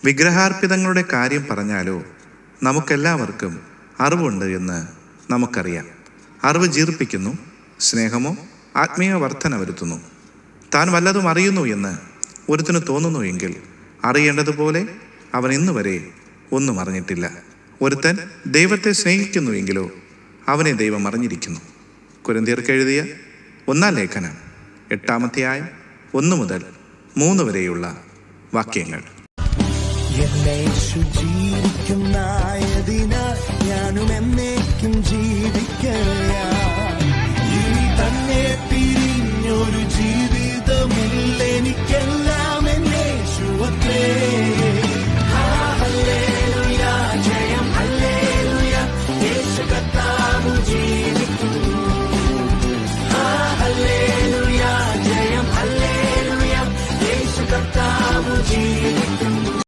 വിഗ്രഹാർപ്പിതങ്ങളുടെ കാര്യം പറഞ്ഞാലോ നമുക്കെല്ലാവർക്കും അറിവുണ്ട് എന്ന് നമുക്കറിയാം. അറിവ് ജീർപ്പിക്കുന്നു, സ്നേഹമോ ആത്മീയ വർധന വരുത്തുന്നു. താൻ വല്ലതും അറിയുന്നു എന്ന് ഒരുത്തിന് തോന്നുന്നു എങ്കിൽ അറിയേണ്ടതുപോലെ അവൻ ഇന്നുവരെ ഒന്നും അറിഞ്ഞിട്ടില്ല. ഒരുത്തൻ ദൈവത്തെ സ്നേഹിക്കുന്നുവെങ്കിലോ അവനെ ദൈവം അറിഞ്ഞിരിക്കുന്നു. കൊരിന്ത്യർക്ക് എഴുതിയ 1-ാം ലേഖനം 8-ാം അധ്യായം 1 മുതൽ 3 വരെയുള്ള വാക്യങ്ങൾ. ജീവിക്കുന്നതിനാൽ ഞാനും എന്നേക്കും ജീവിക്കുക.